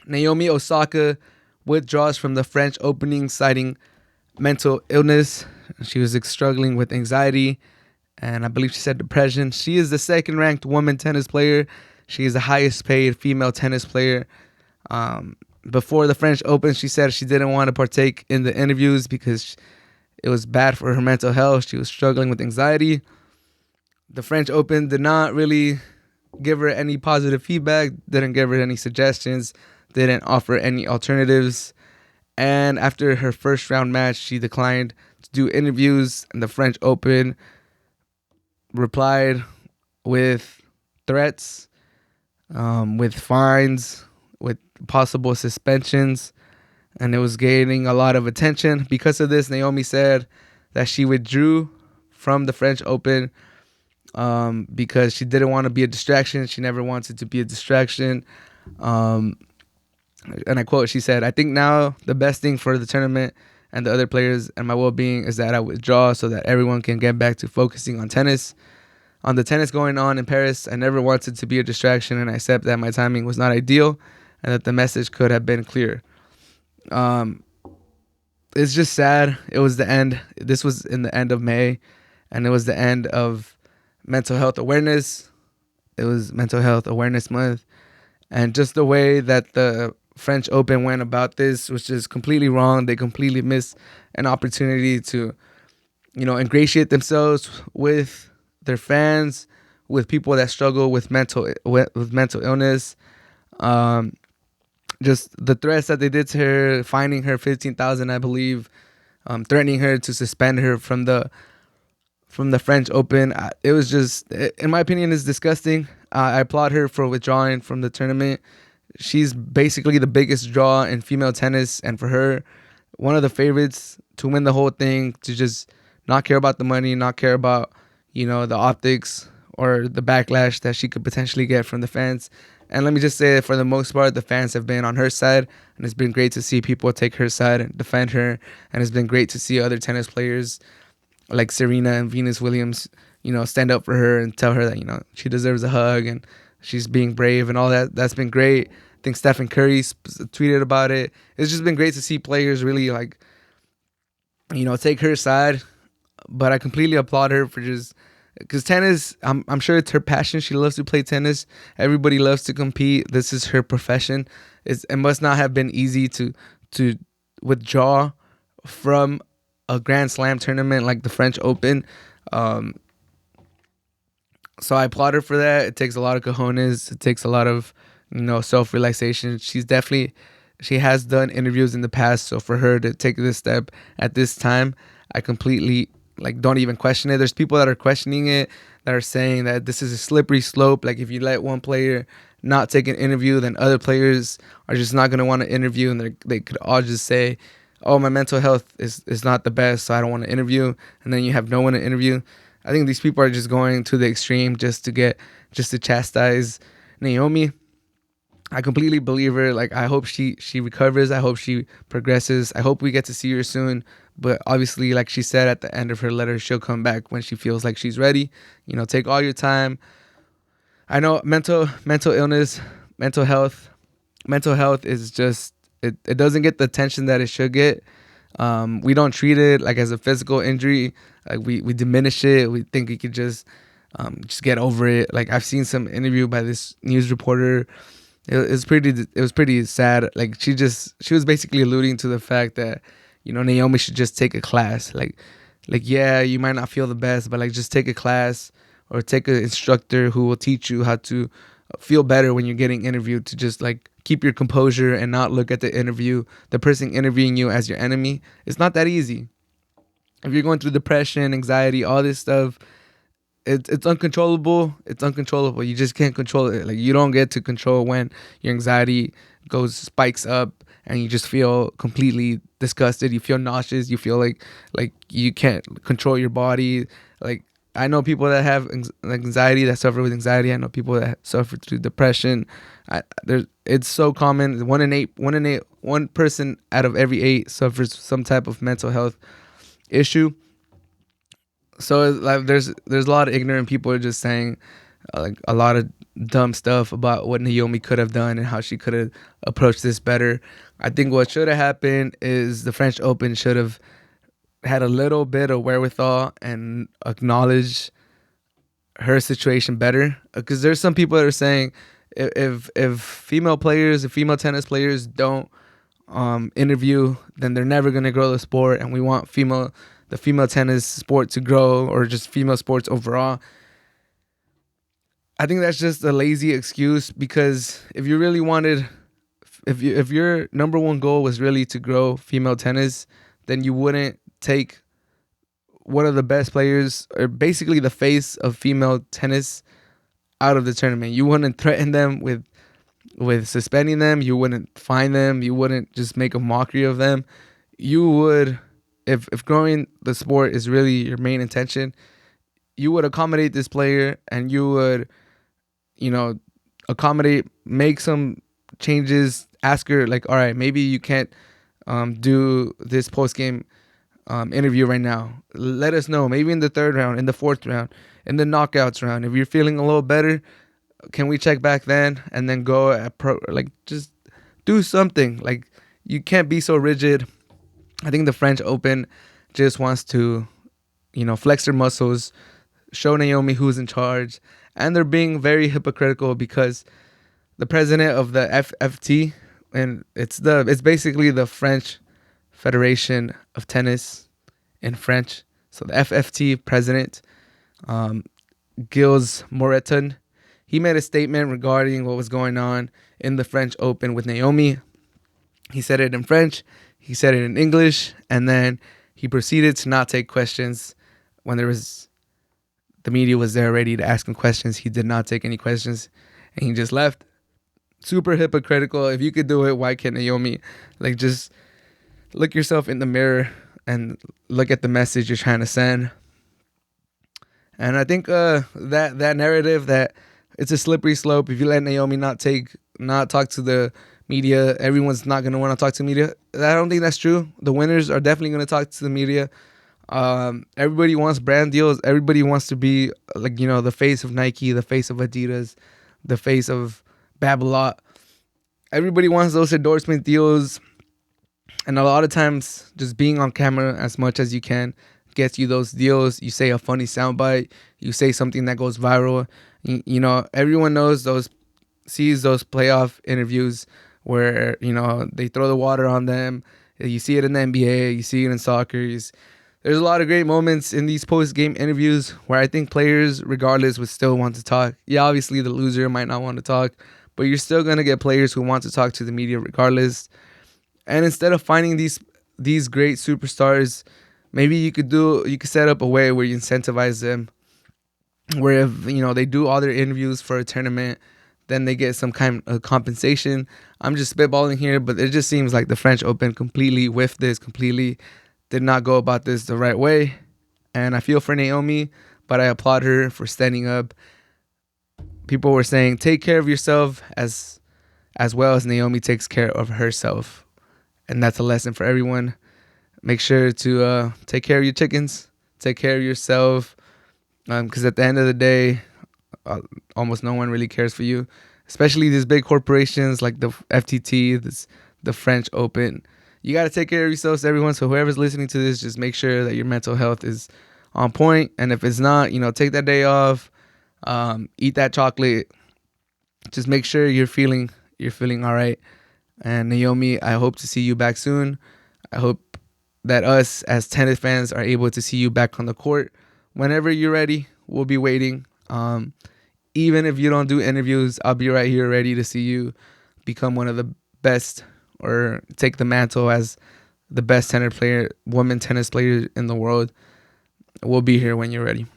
Naomi Osaka withdraws from the French Opening, citing mental illness. She was struggling with anxiety, and I believe she said depression. She is the second ranked woman tennis player. She is the highest paid female tennis player. Before the French Open, she said she didn't want to partake in the interviews because it was bad for her mental health. She was struggling with anxiety. The French Open did not really give her any positive feedback, didn't give her any suggestions, didn't offer any alternatives. And after her first round match, she declined to do interviews, and the French Open replied with threats, with fines, with possible suspensions, and it was gaining a lot of attention. Because of this, Naomi said that she withdrew from the French Open because she didn't want to be a distraction. She never wanted to be a distraction. And I quote, she said, "I think now the best thing for the tournament and the other players and my well-being is that I withdraw so that everyone can get back to focusing on tennis. On the tennis going on in Paris, I never wanted to be a distraction, and I accept that my timing was not ideal and that the message could have been clearer." It's just sad. It was the end. This was in the end of May, and it was the end of mental health awareness. It was Mental Health Awareness Month. And just the way that the French Open went about this was just completely wrong. They completely missed an opportunity to, ingratiate themselves with their fans, with people that struggle with mental illness. Just the threats that they did to her, fining her $15,000, I believe, threatening her to suspend her from the French Open. It was just, in my opinion, is disgusting. I applaud her for withdrawing from the tournament. She's basically the biggest draw in female tennis, and for her, one of the favorites to win the whole thing, to just not care about the money, not care about, the optics or the backlash that she could potentially get from the fans. And let me just say that for the most part, the fans have been on her side, and it's been great to see people take her side and defend her. And it's been great to see other tennis players like Serena and Venus Williams, stand up for her and tell her that, she deserves a hug and she's being brave and all that. That's been great. I think Stephen Curry tweeted about it. It's just been great to see players really take her side. But I completely applaud her for just, because tennis, I'm sure it's her passion. She loves to play tennis. Everybody loves to compete. This is her profession. It must not have been easy to withdraw from a Grand Slam tournament like the French Open. So I applaud her for that. It takes a lot of cojones. It takes a lot of, self-realization. She has done interviews in the past. So for her to take this step at this time, I completely don't even question it. There's people that are questioning it, that are saying that this is a slippery slope. Like, if you let one player not take an interview, then other players are just not going to want to interview, and they could all just say, "Oh, my mental health is not the best, so I don't want to interview," and then you have no one to interview. I think these people are just going to the extreme just to chastise Naomi. I completely believe her. I hope she recovers. I hope she progresses. I hope we get to see her soon. But obviously, like she said at the end of her letter, she'll come back when she feels like she's ready. Take all your time. I know mental illness, mental health is just, it doesn't get the attention that it should get. We don't treat it as a physical injury. We diminish it. We think we could just get over it. I've seen some interview by this news reporter. It was pretty sad. She was basically alluding to the fact that, Naomi should just take a class. Yeah, you might not feel the best, but just take a class or take an instructor who will teach you how to feel better when you're getting interviewed, to just keep your composure and not look at the person interviewing you as your enemy. It's not that easy. If you're going through depression, anxiety, all this stuff, it's uncontrollable. It's uncontrollable. You just can't control it. You don't get to control when your anxiety spikes up and you just feel completely disgusted. You feel nauseous. You feel like you can't control your body. I know people that have anxiety, that suffer with anxiety. I know people that suffer through depression. It's so common. One person out of every 8 suffers some type of mental health issue. So there's a lot of ignorant people are just saying like a lot of dumb stuff about what Naomi could have done and how she could have approached this better. I think what should have happened is the French Open should have had a little bit of wherewithal and acknowledge her situation better. Because there's some people that are saying if female players, if female tennis players don't interview, then they're never gonna grow the sport. And we want the female tennis sport to grow, or just female sports overall. I think that's just a lazy excuse, because if you really wanted, if your number one goal was really to grow female tennis, then you wouldn't take one of the best players, or basically the face of female tennis, out of the tournament. You wouldn't threaten them with suspending them. You wouldn't fine them. You wouldn't just make a mockery of them. You would, if growing the sport is really your main intention, you would accommodate this player, and you would, accommodate, make some changes, ask her, like, all right, maybe you can't do this post-game interview right now. Let us know, maybe in the third round, in the fourth round, in the knockouts round. If you're feeling a little better, can we check back then? And then go just do something. Like, you can't be so rigid. I think the French Open just wants to, flex their muscles, show Naomi who's in charge. And they're being very hypocritical, because the president of the FFT, and it's basically the French Federation of Tennis in French. So the FFT president, Gilles Moretton, he made a statement regarding what was going on in the French Open with Naomi. He said it in French, he said it in English, and then he proceeded to not take questions when the media was there ready to ask him questions. He did not take any questions, and he just left. Super hypocritical. If you could do it, why can't Naomi? Like, just look yourself in the mirror and look at the message you're trying to send. And I think that narrative that it's a slippery slope. If you let Naomi not talk to the media, everyone's not going to want to talk to the media. I don't think that's true. The winners are definitely going to talk to the media. Everybody wants brand deals. Everybody wants to be the face of Nike, the face of Adidas, the face of Babolat. Everybody wants those endorsement deals. And a lot of times, just being on camera as much as you can gets you those deals. You say a funny soundbite. You say something that goes viral. Everyone sees those playoff interviews where, they throw the water on them. You see it in the NBA. You see it in soccer. There's a lot of great moments in these post-game interviews where I think players, regardless, would still want to talk. Yeah, obviously the loser might not want to talk, but you're still going to get players who want to talk to the media regardless. And instead of finding these great superstars, maybe you could set up a way where you incentivize them, where if they do all their interviews for a tournament, then they get some kind of compensation. I'm just spitballing here, but it just seems like the French Open completely whiffed this, completely did not go about this the right way. And I feel for Naomi, but I applaud her for standing up. People were saying, take care of yourself as well as Naomi takes care of herself. And that's a lesson for everyone. Make sure to take care of your chickens, take care of yourself, because at the end of the day, almost no one really cares for you, especially these big corporations like the FTT, the French Open. You got to take care of yourselves, everyone. So whoever's listening to this, just make sure that your mental health is on point. And if it's not, take that day off, eat that chocolate. Just make sure you're feeling all right. And Naomi, I hope to see you back soon. I hope that us as tennis fans are able to see you back on the court whenever you're ready. We'll be waiting. Even if you don't do interviews, I'll be right here ready to see you become one of the best, or take the mantle as the best women tennis player in the world. We'll be here when you're ready.